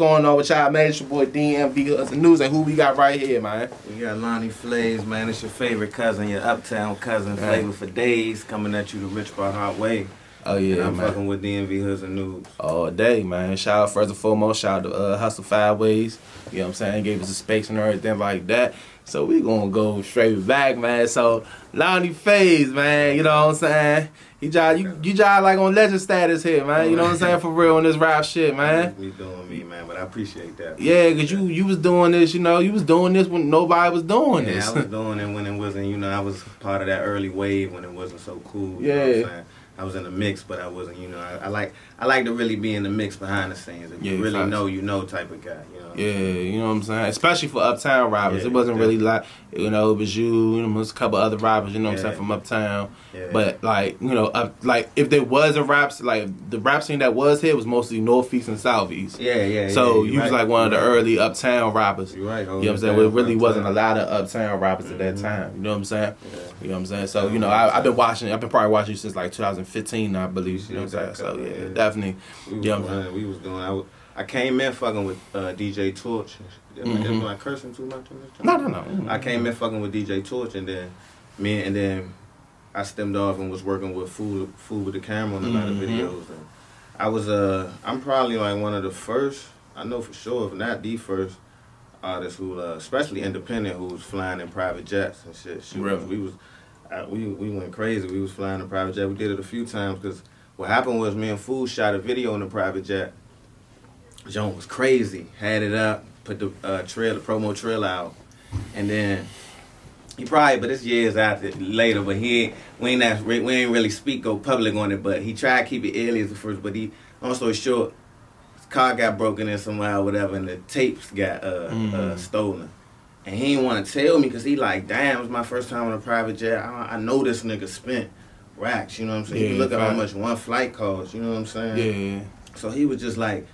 going on with y'all, man? It's your boy DMV Hudson News, and who we got right here, man? We got Lani Flaze, man. It's your favorite cousin, your Uptown cousin, Flavor for Days, coming at you the Rich by Hot Way. Oh yeah, and I'm man. fucking with DMV Hudson News. All day, man. Shout out first and foremost, shout out to Hustle 5 Ways. You know what I'm saying? Gave us a space and everything like that. So we gonna go straight back, man. So Lani Flaze, man, you know what I'm saying? You jive like on legend status here, man. You know what I'm saying? For real on this rap shit, man. Me doing me, man, but I appreciate that. Yeah, cause you was doing this, you know, you was doing this when nobody was doing this. Yeah, I was doing it when it wasn't, you know, I was part of that early wave when it wasn't so cool. Yeah. You know what I'm saying? I was in the mix, but I wasn't, you know, I like to really be in the mix behind the scenes. If you really know, you know type of guy, you know. Yeah, you know what I'm saying? Especially for Uptown rappers. Yeah, it wasn't really like, you know, it was you know, there's a couple other rappers, you know what I'm saying, from Uptown. Yeah. But like, you know, like if there was a rap, like the rap scene that was here was mostly Northeast and Southeast. Yeah. So you was like one of the early Uptown rappers. You're right. You know what I'm saying? There really wasn't a lot of Uptown rappers at that time. You know what I'm saying? Yeah. You know what I'm saying? So, you know, I've been probably watching you since like 2015, I believe. You know what I'm saying? So yeah, definitely. We was doing. I came in fucking with DJ Torch. Am I cursing too much? No. I came in fucking with DJ Torch, and then I stemmed off and was working with Food with the Camera on a lot of videos. And I was I'm probably like one of the first, I know for sure, if not the first artist who, especially independent, who was flying in private jets and shit. Really? We went crazy. We was flying in private jet. We did it a few times because what happened was me and Food shot a video in the private jet. John was crazy. Had it up, put the promo trailer out, and then he probably, but it's years after later. But we ain't really go public on it. But he tried to keep it alias at first. But long story short, his car got broken in somewhere or whatever, and the tapes got stolen. And he didn't want to tell me because he like, damn, it was my first time on a private jet. I know this nigga spent racks, you know what I'm saying? Yeah, you look at how much one flight costs, you know what I'm saying? Yeah. So he was just like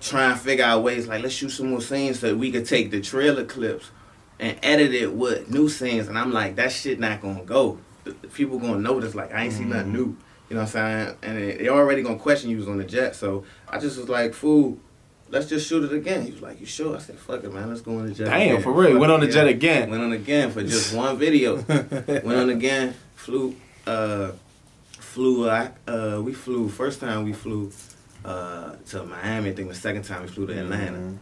trying to figure out ways, like, let's shoot some more scenes so that we could take the trailer clips and edit it with new scenes. And I'm like, that shit not gonna go. The people gonna notice, like, I ain't seen nothing new. You know what I'm saying? And they already gonna question you was on the jet. So I just was like, fool, let's just shoot it again. He was like, you sure? I said, fuck it, man. Let's go on the jet again. Damn, for real. Went on the jet again. Went on again for just one video. Went on again. We flew. First time we flew to Miami. I think the second time we flew to Atlanta.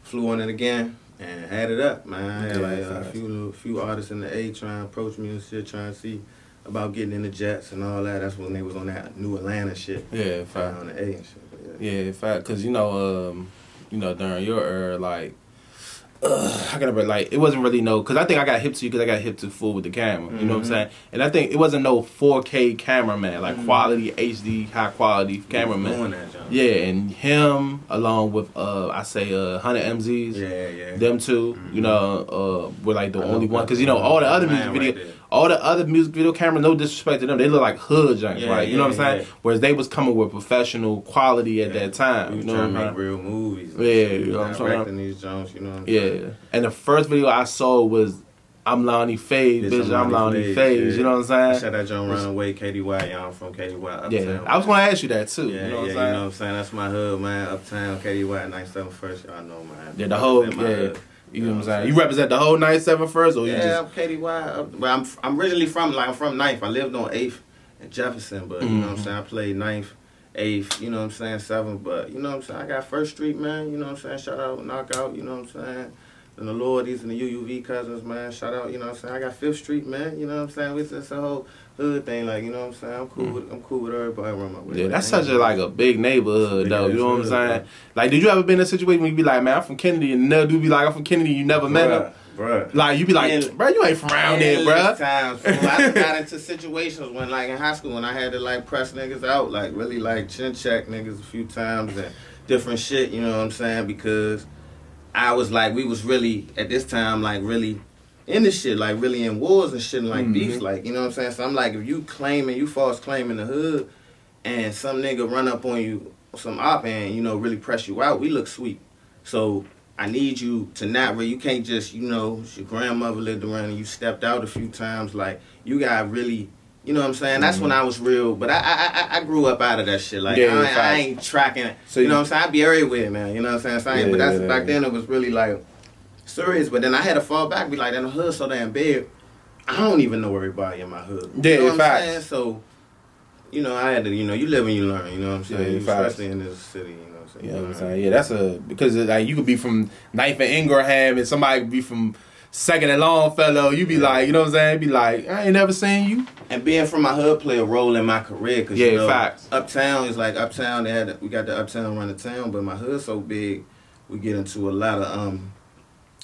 Flew on it again and had it up, man. I had like a few artists in the A trying to approach me and shit, trying to see about getting in the jets and all that. That's when they was on that new Atlanta shit. Yeah, fact. On the A and shit. But yeah, fact. Cause you know, during your era, like, I gotta like, it wasn't really cause I think I got hip to you because I got hip to Food with the Camera. You know what I'm saying? And I think it wasn't no 4K cameraman, like quality HD, high quality cameraman. Doing that, John. Yeah, and him along with I say 100 MZs. Yeah. Them two, you know, were like the only one. Cause you know all the other music video cameras, no disrespect to them, they look like hood junks, right? You know what I'm saying? Whereas they was coming with professional quality at that time. We you was know trying what to I'm make real movies. You know what I'm saying? Directing these Jones, you know what I'm saying? Yeah. And the first video I saw was I'm Lani Flaze, bitch, I'm Lani Flaze, you know what I'm saying? Shout out John Runaway, KDY, y'all, I'm from KDY, Uptown. Yeah, I was gonna ask you that too. Yeah, you know what I'm you saying? know what I'm saying? That's my hood, man. Uptown, KDY, 97 First, y'all know, man. Yeah, the whole, you know what I'm saying? You represent the whole 97 First, or you just? I'm KDY. But I'm originally from 9th. I lived on 8th in Jefferson, but you know what I'm saying? I played 9th, 8th, you know what I'm saying? 7th, but you know what I'm saying? I got First Street, man. You know what I'm saying? Shout out, Knockout, you know what I'm saying? And the Lordies and the UUV cousins, man. Shout out, you know what I'm saying? I got 5th Street, man. You know what I'm saying? It's just a whole hood thing, like, you know what I'm saying? I'm cool with everybody around my way. Yeah, that's such a big neighborhood, though. You know what I'm saying? Bro. Like, did you ever been in a situation where you be like, man, I'm from Kennedy, and another dude be like, I'm from Kennedy, you never met him? Bruh. Like, you be like, bro, you ain't from around there, bruh. Times, I got into situations when, like, in high school, when I had to, like, press niggas out, like, really, like, chin check niggas a few times and different shit, you know what I'm saying? Because I was like, we was really, at this time, like, really in this shit, like, really in wars and shit and, like, beefs, like, you know what I'm saying? So I'm like, if you false claim in the hood and some nigga run up on you, some op and, you know, really press you out, we look sweet. So I need you to not really, you can't just, you know, your grandmother lived around and you stepped out a few times, like, you gotta really You know what I'm saying? That's when I was real. But I grew up out of that shit. Like, I ain't tracking. So you know what I'm saying? I be everywhere, man. You know what I'm saying? But that's back then it was really like serious. But then I had to fall back, be like, in the hood so damn big. I don't even know everybody in my hood. You know what I'm saying? So, you know, I had to, you know, you live and you learn. You know what I'm saying? Especially in this city. You know what I'm saying? You know what I'm saying? Yeah, that's because like you could be from Knife and Ingraham, and somebody could be from Second and Longfellow. You be like, you know what I'm saying? Be like, I ain't never seen you. And being from my hood play a role in my career, cause you know, facts. Uptown is like Uptown. We got the Uptown run of town, but my hood's so big, we get into a lot of I'm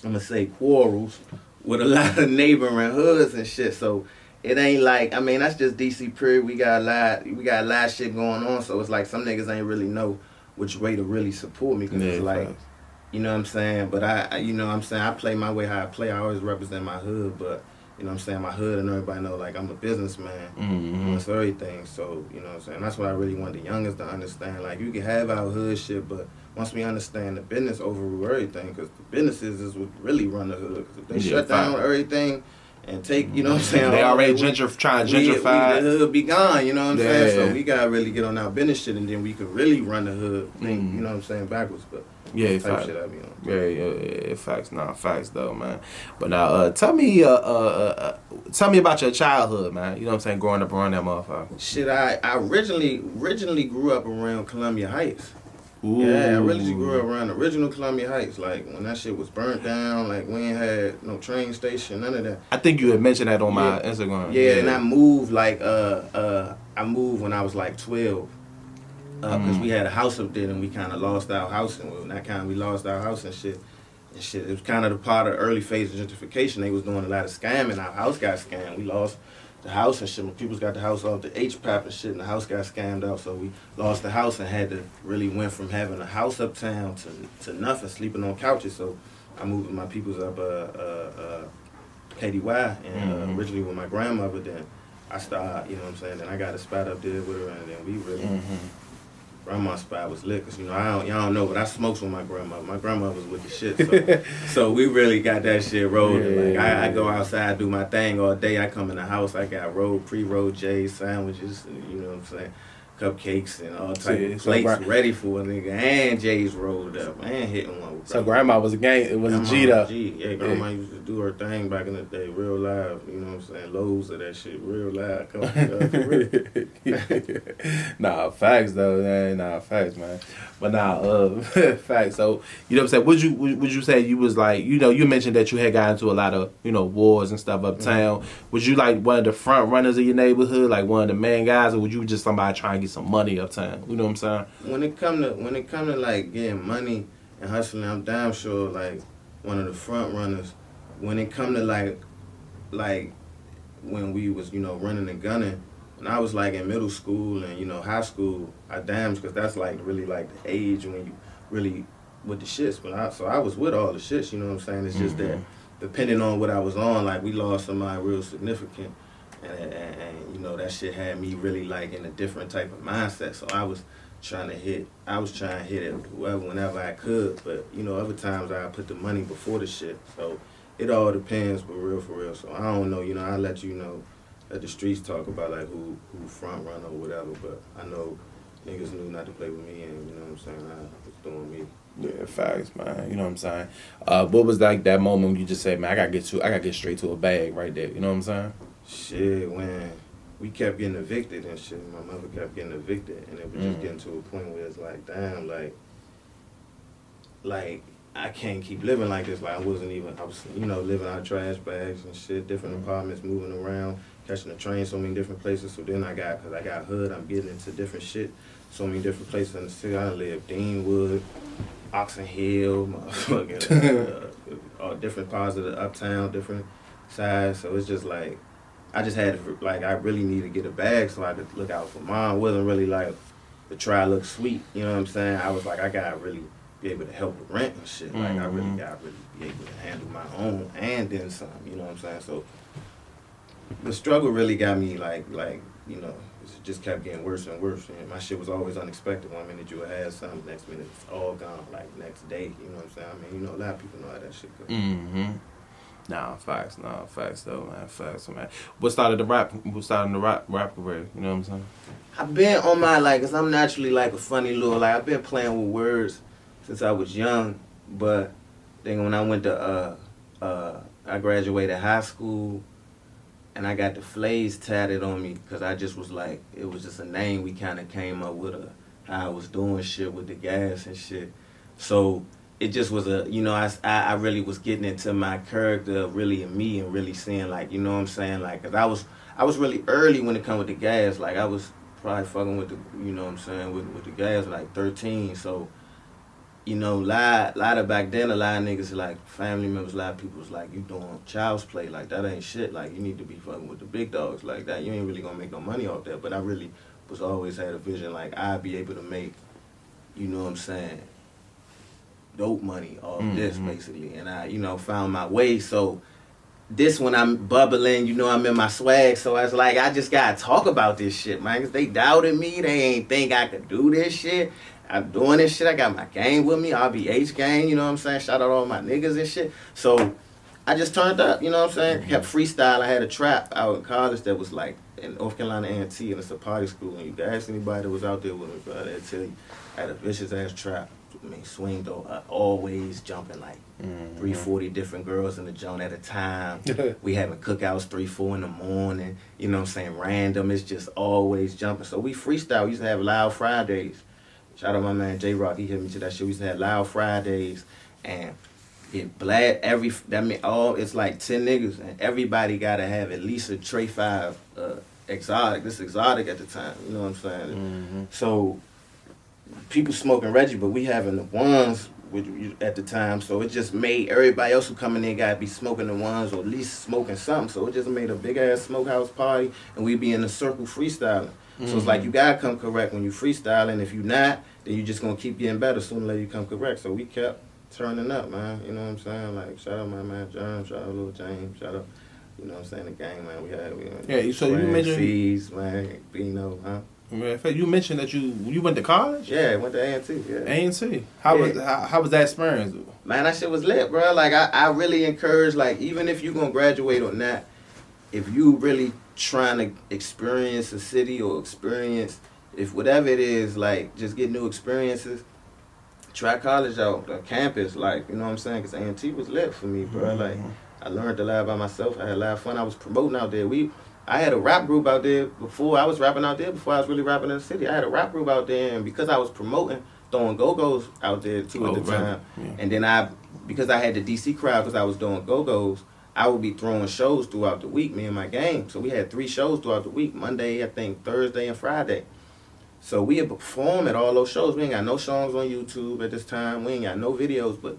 gonna say quarrels with a lot of neighboring hoods and shit. So it ain't like, I mean, that's just DC period. We got a lot of shit going on. So it's like some niggas ain't really know which way to really support me, cause it's like, you know what I'm saying. But I you know what I'm saying, I play my way how I play. I always represent my hood, but. You know what I'm saying? My hood and everybody know, like, I'm a businessman. Mm-hmm. That's everything. So, you know what I'm saying? That's what I really want the youngest to understand. Like, you can have our hood shit, but once we understand the business overrule everything, because the businesses is what really run the hood. Because if they shut down everything and take, you know what I'm saying? They already trying to gentrify. The hood be gone, you know what I'm saying? So we got to really get on our business shit, and then we could really run the hood, you know what I'm saying, backwards. But type shit I be on. Yeah, facts. Nah, facts though, man. But now, tell me about your childhood, man. You know what I'm saying? Growing up around that motherfucker. Shit, I originally grew up around Columbia Heights. Ooh. Yeah, I originally grew up around original Columbia Heights. Like when that shit was burnt down, like we ain't had no train station, none of that. I think you had mentioned that on my Instagram. Yeah, and I moved I moved when I was like 12. Because we had a house up there and we kind of lost our house, and we lost our house and shit. It was kind of the part of the early phase of gentrification. They was doing a lot of scamming. Our house got scammed. We lost the house and shit. When people got the house off the HPAP and shit, and the house got scammed out, so we lost the house and had to really went from having a house uptown to nothing, sleeping on couches. So I moved with my peoples up KDY, and originally with my grandmother. Then I started, you know what I'm saying. Then I got a spot up there with her, and then we really. Grandma's spot was lit, cause you know y'all don't know, but I smoked with my grandmother. My grandmother was with the shit, so we really got that shit rolling. Like I go outside, do my thing all day. I come in the house, I got pre-rolled J's, sandwiches, and, you know what I'm saying, cupcakes and all type of plates ready for a nigga, and J's rolled up, and hitting one. With so grandma was a gang. It was a G though. Yeah, grandma used to do her thing back in the day, real live. You know what I'm saying? Loads of that shit, real live. Nah, facts though, man. Nah, facts, man. But nah, facts. So you know what I'm saying? Would you say you was like, you know, you mentioned that you had got into a lot of, you know, wars and stuff uptown. Was you like one of the front runners of your neighborhood, like one of the main guys, or was you just somebody trying to get some money uptown? You know what I'm saying? When it come to like getting money and hustling, I'm damn sure like one of the front runners. When it come to like when we was, you know, running and gunning, when I was like in middle school and, you know, high school, because that's like really like the age when you really with the shits. But I was with all the shits, you know what I'm saying? It's just that depending on what I was on, like we lost somebody real significant, and you know that shit had me really like in a different type of mindset. So I was trying to hit it whoever whenever I could, but you know other times I put the money before the shit. So it all depends, but for real. So I don't know, you know, I let you know, let the streets talk about like who front run or whatever. But I know niggas knew not to play with me, and you know what I'm saying, I was doing me. Yeah, facts, man. You know what I'm saying? What was like that moment when you just said, man, I gotta get straight to a bag right there. You know what I'm saying? Shit, when we kept getting evicted and shit, my mother kept getting evicted, and it was just getting to a point where it's like, damn, like I can't keep living like this. Like I was, you know, living out of trash bags and shit, different apartments, moving around, catching the train so many different places. So then cause I got hood, I'm getting into different shit, so many different places in the city. I lived Deanwood, Oxon Hill, motherfucking, all different parts of the Uptown, different sides. So it's just like, I just had to, like, I really need to get a bag so I could look out for mom. It wasn't really like to try to look sweet, you know what I'm saying? I was like, I gotta really be able to help with rent and shit. Like, I really gotta be able to handle my own and then some, you know what I'm saying? So the struggle really got me like, you know, it just kept getting worse and worse. And my shit was always unexpected. 1 minute you would have something, next minute it's all gone, like next day, you know what I'm saying? I mean, you know, a lot of people know how that shit goes. Nah, facts though, man. Facts, man. What started the rap? What started the rap career? You know what I'm saying? I've been on my, like, cause I'm naturally like a funny little, like, I've been playing with words since I was young, but then when I went to, I graduated high school, and I got the Flaze tatted on me, cause I just was like, it was just a name we kind of came up with, how I was doing shit with the gas and shit. So it just was a, you know, I really was getting into my character, really in me, and really seeing, like, you know what I'm saying, like, cause I was really early when it come with the gas, like, I was probably fucking with the, you know what I'm saying, with the gas, like 13, so, you know, a lot of back then, a lot of niggas, like, family members, a lot of people was like, you doing child's play, like, that ain't shit, like, you need to be fucking with the big dogs, like that, you ain't really gonna make no money off that, but I really was always had a vision, like, I'd be able to make, you know what I'm saying, dope money off this, basically, and I, you know, found my way, so this when I'm bubbling, you know, I'm in my swag, so I was like, I just gotta talk about this shit, man, because they doubted me, they ain't think I could do this shit. I'm doing this shit, I got my gang with me, RBH gang, you know what I'm saying, shout out all my niggas and shit, so I just turned up, you know what I'm saying, kept freestyle. I had a trap out in college that was like in North Carolina A&T, and it's a party school, and you can ask anybody that was out there with me, bro, they'll tell you, I had a vicious ass trap. I mean, swing though, always jumping like 340 different girls in the joint at a time. We having cookouts 3-4 in the morning. You know what I'm saying? Random. It's just always jumping. So we freestyle. We used to have Loud Fridays. Shout out my man J Rock. He hit me to that shit. We used to have Loud Fridays, and it blast every. That mean all. It's like 10 niggas, and everybody gotta have at least a Trey 5 exotic. This exotic at the time. You know what I'm saying? So people smoking Reggie, but we having the ones at the time, so it just made everybody else who coming in gotta be smoking the ones or at least smoking something. So it just made a big ass smokehouse party, and we be in a circle freestyling. So it's like you gotta come correct when you freestyling. If you not, then you just gonna keep getting better sooner or later you come correct. So we kept turning up, man. You know what I'm saying? Like shout out my man John, shout out Lil James, shout out, you know what I'm saying, the gang, man. Yeah, so you mentioned C's, man, Bino, huh? You mentioned that you went to college? Yeah, I went to A&T. Yeah. A&T. How was that experience? Man, that shit was lit, bro. Like I really encourage, like, even if you gonna graduate or not, if you really trying to experience a city or experience, if whatever it is, like just get new experiences, try college out, the campus, like, you know what I'm saying? Because A&T was lit for me, bro. Like I learned a lot by myself. I had a lot of fun. I was promoting out there. I had a rap group out there before I was rapping out there, before I was really rapping in the city. I had a rap group out there, and because I was promoting, throwing go-go's out there too at the time. Yeah. And then because I had the DC crowd, because I was doing go-go's, I would be throwing shows throughout the week, me and my gang. So we had 3 shows throughout the week, Monday, I think, Thursday, and Friday. So we had performed at all those shows. We ain't got no songs on YouTube at this time. We ain't got no videos, but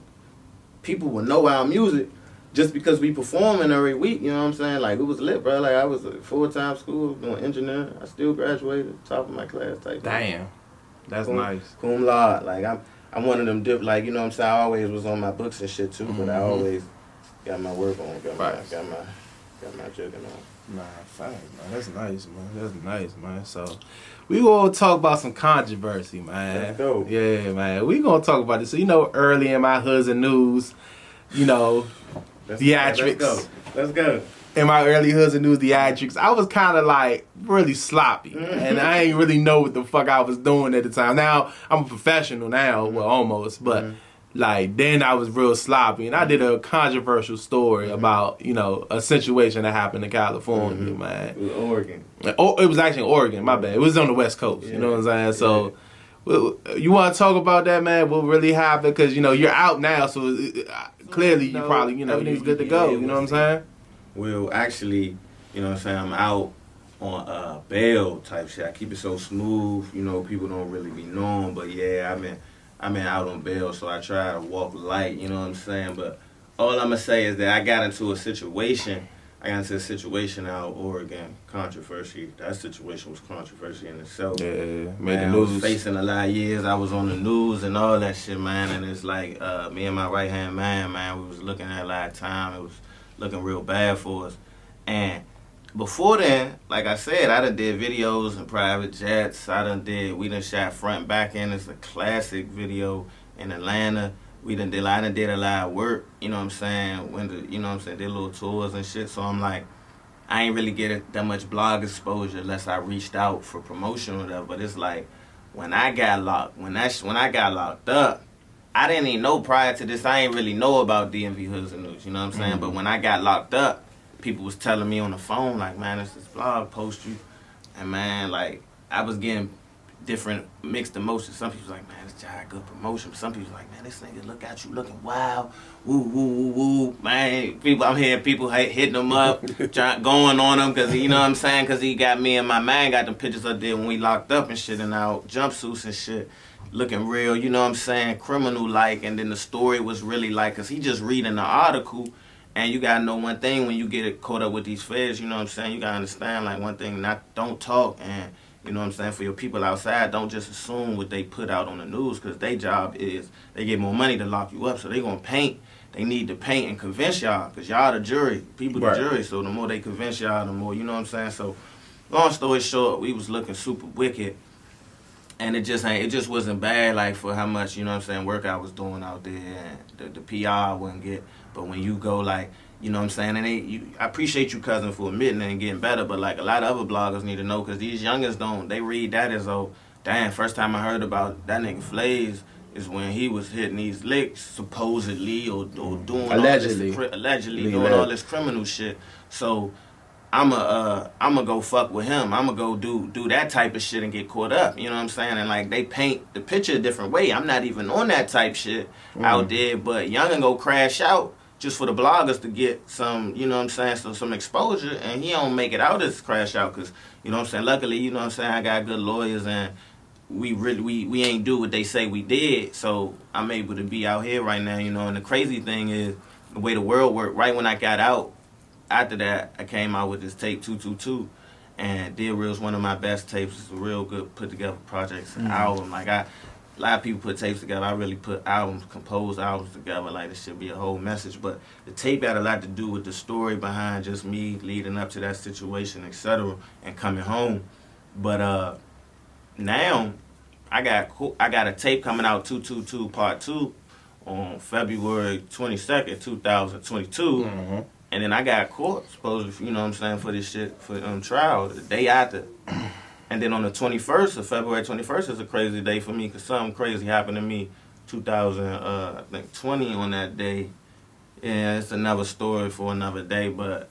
people would know our music just because we performing every week, you know what I'm saying? Like, it was lit, bro. Like, I was at full-time school doing engineering. I still graduated, top of my class type. Damn. That's nice. Cum laude. Like, I'm one of them, like, you know what I'm saying? I always was on my books and shit, too, but I always got my work on, got my jugging on. Nah, fine, man. That's nice, man. That's nice, man. So, we gonna talk about some controversy, man. Let's go. Yeah, man. We gonna talk about this. So, you know, early in my hoods and news, you know, theatrics. Let's go. In my early hoods and news theatrics, I was kind of like really sloppy, and I ain't really know what the fuck I was doing at the time. Now I'm a professional now, well, almost, but like then I was real sloppy, and I did a controversial story about, you know, a situation that happened in California, man. It was Oregon. Oh, it was actually Oregon. My bad. It was on the West Coast. You know what I'm saying? So. You want to talk about that, man? What really happened? Because, you know, you're out now, so clearly you probably, you know, everything's good to go. You know what I'm saying? Well, actually, you know what I'm saying, I'm out on bail type shit. I keep it so smooth, you know, people don't really be knowing, but yeah, I'm out on bail, so I try to walk light, you know what I'm saying? But all I'm going to say is that I got into a situation out in Oregon, controversy. That situation was controversy in itself. Yeah, made man, the news. I was facing a lot of years. I was on the news and all that shit, man. And it's like me and my right-hand man, we was looking at a lot of time. It was looking real bad for us. And before then, like I said, I done did videos in private jets. We done shot front and back end. It's a classic video in Atlanta. I done did a lot of work, you know what I'm saying, you know what I'm saying, did little tours and shit, so I'm like, I ain't really get that much blog exposure unless I reached out for promotion or whatever, but it's like, when I got locked up, I didn't even know prior to this, I ain't really know about DMV Hoods and News, you know what I'm saying, but when I got locked up, people was telling me on the phone, like, man, it's this blog post you, and man, like, I was getting different mixed emotions. Some people like, man, this guy good promotion. Some people like, man, this nigga look at you looking wild. Woo, woo, woo, woo. Man, I'm hearing people hitting him up, going on him, because, you know what I'm saying, because he got me and my man got them pictures up there when we locked up and shit in our jumpsuits and shit, looking real, you know what I'm saying, criminal-like, and then the story was really like, because he just reading the article, and you gotta know one thing when you get caught up with these feds, you know what I'm saying, you gotta understand, like, one thing, don't talk, and you know what I'm saying? For your people outside, don't just assume what they put out on the news, because their job is, they get more money to lock you up, so they going to paint. They need to paint and convince y'all, because y'all the jury, people the jury, so the more they convince y'all, the more, you know what I'm saying? So, long story short, we was looking super wicked, and it just wasn't bad, like, for how much, you know what I'm saying, work I was doing out there, and the PR I wouldn't get, but when you go, like, you know what I'm saying? And I appreciate you, cousin, for admitting it and getting better, but like a lot of other bloggers need to know, because these youngins don't. They read that as, oh, damn, first time I heard about that nigga Flaze is when he was hitting these licks, supposedly, or doing allegedly doing all this criminal shit. So I'ma go fuck with him. I'ma go do that type of shit and get caught up. You know what I'm saying? And like they paint the picture a different way. I'm not even on that type shit out there, but youngin go crash out just for the bloggers to get some, you know what I'm saying, so some exposure, and he don't make it out as crash out, because, you know what I'm saying, luckily, you know what I'm saying, I got good lawyers, and we ain't do what they say we did, so I'm able to be out here right now, you know, and the crazy thing is, the way the world worked, right when I got out, after that, I came out with this tape 222, and Deal Real's one of my best tapes. It's a real good put together project, it's an album, like a lot of people put tapes together. I really put composed albums together. Like, this should be a whole message. But the tape had a lot to do with the story behind just me leading up to that situation, etc., and coming home. But now I got a tape coming out, 222 Part 2, on February 22nd, 2022. And then I got caught, supposedly, you know what I'm saying, for this shit, for trial, the day after. And then on the 21st of February 21st is a crazy day for me, because something crazy happened to me 2020 on that day. Yeah, it's another story for another day, but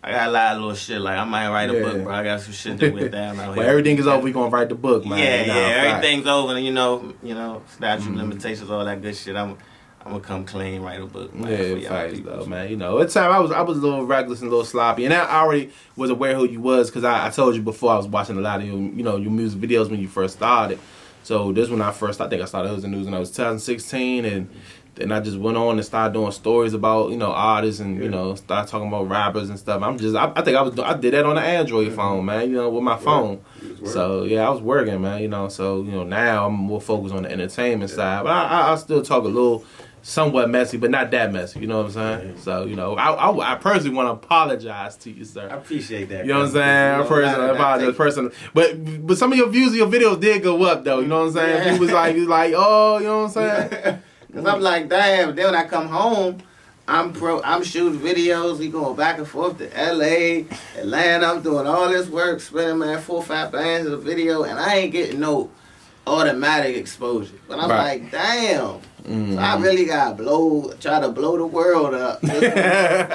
I got a lot of little shit. Like, I might write a book, bro. I got some shit to with that. But everything is over, we gonna write the book, man. Everything's over, and you know, statute limitations, all that good shit. I'm gonna come clean, write a book, man. Yeah, facts though, man. You know, at the time I was a little reckless and a little sloppy, and I already was aware who you was, because I told you before I was watching a lot of your music videos when you first started. So this when I think I started Hoods and News when I was 2016, and then I just went on and started doing stories about artists and started talking about rappers and stuff. I think I did that on an Android phone, man. With my phone. So yeah, I was working, man. So now I'm more focused on the entertainment side, but I still talk a little. Somewhat messy, but not that messy. You know what I'm saying? So, I personally want to apologize to you, sir. I appreciate that. You know what I'm saying? I personally apologize. Personally. But some of your views of your videos did go up, though. You know what I'm saying? Yeah. People was like, oh, you know what I'm saying? Because I'm like, damn. Then when I come home, I'm shooting videos. We going back and forth to LA, Atlanta. I'm doing all this work, spending, man, 4 or 5 bands of video, and I ain't getting no automatic exposure. But I'm like, damn. So I really got try to blow the world up. Like, damn.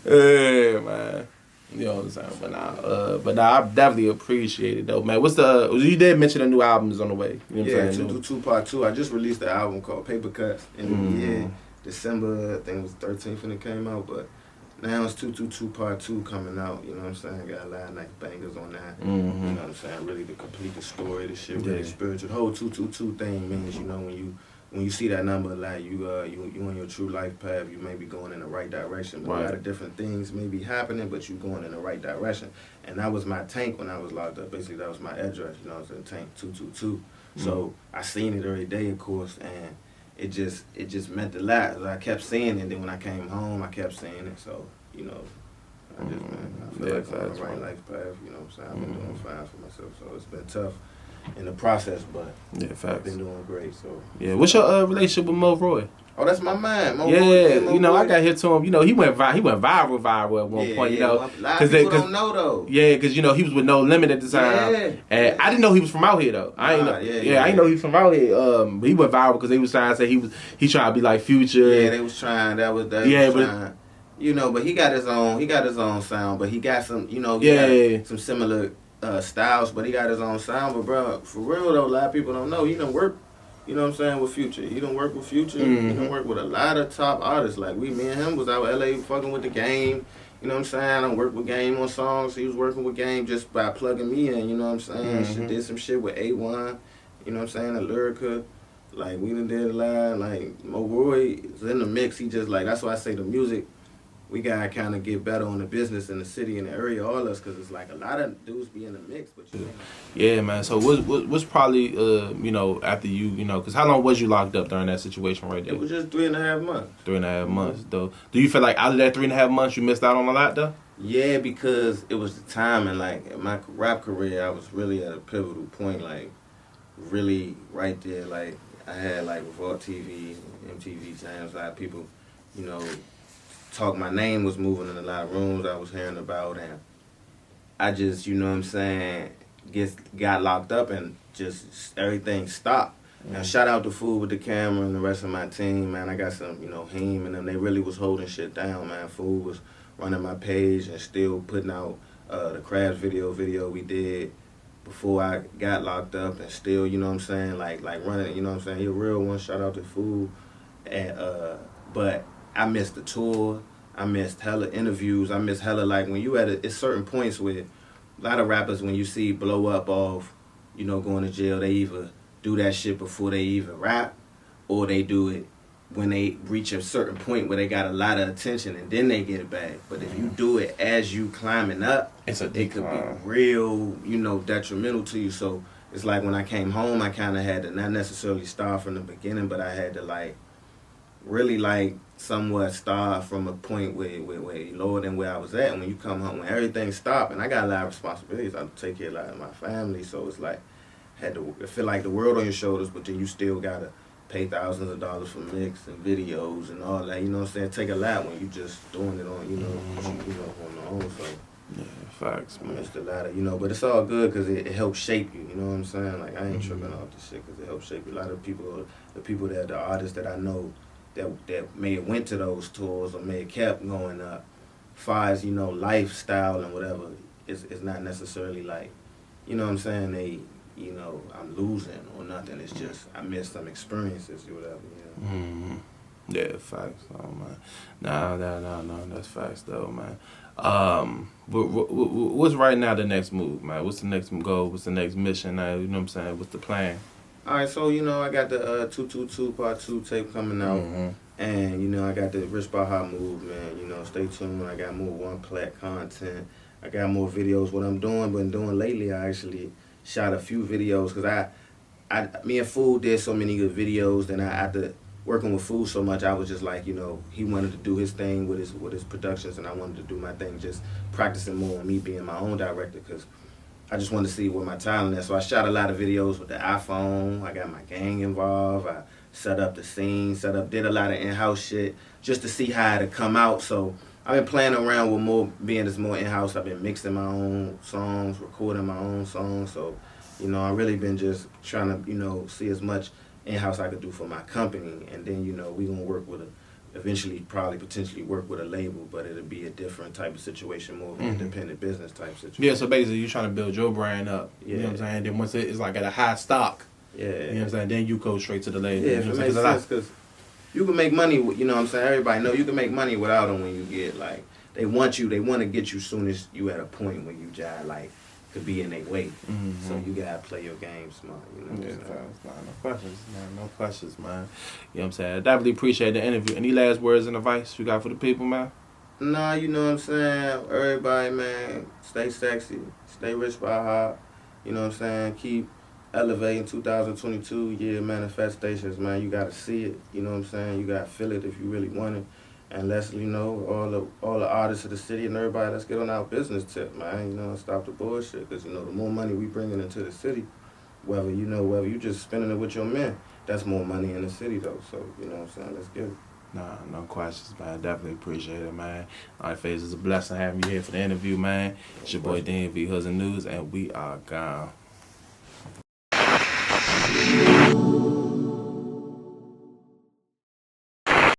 Yeah, man. You know what I'm saying? But nah, I definitely appreciate it though, man. You did mention a new album is on the way. You know what I'm saying? 222 Part 2. I just released an album called Paper Cuts in the year. December, I think it was 13th when it came out, but now it's 222 Part 2 coming out, you know what I'm saying? Got a lot of nice bangers on that. You know what I'm saying? Really to complete the story, this shit really spiritual. The whole 222 thing means, when you see that number, like you on your true life path, you may be going in the right direction. But a lot of different things may be happening, but you going in the right direction. And that was my tank when I was locked up. Basically, that was my address, it was in tank 222. So I seen it every day, of course, and it just meant a lot. I kept seeing it, and then when I came home, I kept seeing it. So, I feel like I'm on the right life path, you know what I'm saying? I've been doing fine for myself, so it's been tough. in the process, but Yeah, I've facts. been doing great. So Yeah, what's your relationship with Mo Roy? oh, that's my man. Mo Yeah, Roy, Mo you know, Roy. I got here to him. You know, he went viral at one point. You know, a lot of people don't know though. Yeah, because you know he was with No Limit at the time, and I didn't know he was from out here though. I didn't know. I didn't know he was from out here. But he went viral because they was trying to say he trying to be like Future. Yeah, they was trying. That was trying. You know, but he got his own sound. But he got some, you know, got some similar styles. But he got his own sound. But bro, for real though, a lot of people don't know he done work. You know what I'm saying, with Future. He done work with Future. He done work with a lot of top artists. Like me and him was out in LA fucking with the Game. You know what I'm saying? I done worked with Game on songs. He was working with Game just by plugging me in. You know what I'm saying? She did some shit with A1. You know what I'm saying? The Lyrica. Like we done did a lot. Like Mo Roy is in the mix. He just like, that's why I say the music. We gotta kind of get better on the business in the city and the area, all us, because it's like a lot of dudes be in the mix. But yeah, man. So what's probably you know, after you know, because how long was you locked up during that situation right there? It was just 3.5 months. 3.5 months though. Do you feel like out of that 3.5 months you missed out on a lot though? Yeah, because it was the time, and like in my rap career, I was really at a pivotal point, like really right there. Like I had like Revolt TV, MTV channels, a lot of people, you know, talk. My name was moving in a lot of rooms I was hearing about, and I just, you know what I'm saying, got locked up and just everything stopped. Now shout out to Food with the Camera and the rest of my team, man. I got some, you know, Heem and them. They really was holding shit down, man. Food was running my page and still putting out the Crabs video we did before I got locked up, and still, you know what I'm saying, like running, you know what I'm saying. He a real one. Shout out to Food. And but I missed the tour. I missed hella interviews. I missed hella, like, when you at certain points where a lot of rappers, when you see blow up off, you know, going to jail, they either do that shit before they even rap, or they do it when they reach a certain point where they got a lot of attention and then they get it back. But if you do it as you climbing up, it could be real, you know, detrimental to you. So it's like when I came home, I kind of had to not necessarily start from the beginning, but I had to like really like somewhat start from a point where lower than where I was at. And when you come home, when everything stopped, and I got a lot of responsibilities, I take care of a lot of my family, so it's like it feel like the world on your shoulders, but then you still gotta pay thousands of dollars for mix and videos and all that. You know what I'm saying? Take a lot when you just doing it on, you know, on the own. So yeah, facts, man. I missed a lot of, you know, but it's all good because it helps shape you. You know what I'm saying? Like I ain't tripping off this shit because it helps shape you. A lot of people, the artists that I know that may have went to those tours or may have kept going up, far as, you know, lifestyle and whatever, it's not necessarily like, you know what I'm saying, they, you know, I'm losing or nothing. It's just I missed some experiences or whatever, you know. Yeah, facts. Oh man, no, that's facts though, man. What's right now the next move, man? What's the next goal? What's the next mission? Now, you know what I'm saying? What's the plan? All right, so, you know, I got the 222 Part 2 tape coming out, and, you know, I got the Rich by Heart move, man. You know, stay tuned. I got more One Plat content. I got more videos. What I'm been doing lately, I actually shot a few videos because me and Food did so many good videos, and after working with Food so much, I was just like, you know, he wanted to do his thing with his productions, and I wanted to do my thing, just practicing more on me being my own director, because I just wanted to see where my talent is. So I shot a lot of videos with the iPhone. I got my gang involved. I set up the scene, did a lot of in-house shit just to see how it'd come out. So I've been playing around with more in-house. I've been mixing my own songs, recording my own songs. So, you know, I've really been just trying to, you know, see as much in-house I could do for my company. And then, you know, we gonna work with eventually potentially work with a label, but it'll be a different type of situation, more of an independent business type situation. Yeah, so basically you're trying to build your brand up. You know what I'm saying? Then once it's like at a high stock, you know what I'm saying, then you go straight to the label. Yeah, if it makes sense, because you can make money, you know what I'm saying, everybody know you can make money without them when you get, like, they want to get you soon as you at a point where you just, like, could be in their way. So you gotta play your game smart, you know what I'm saying? No questions, man. No questions, man. You know what I'm saying? I definitely appreciate the interview. Any last words and advice you got for the people, man? Nah, you know what I'm saying? Everybody, man, stay sexy, stay rich by heart. You know what I'm saying? Keep elevating 2022 year manifestations, man. You gotta see it, you know what I'm saying? You gotta feel it if you really want it. And let's, you know, all the artists of the city and everybody, let's get on our business tip, man. You know, stop the bullshit. Because, you know, the more money we bringing into the city, whether you just spending it with your men, that's more money in the city though. So you know what I'm saying. Let's get it. Nah, no questions, man. Definitely appreciate it, man. Lani Flaze, it's a blessing having you here for the interview, man. It's your boy DMV Hoods and News, and we are gone.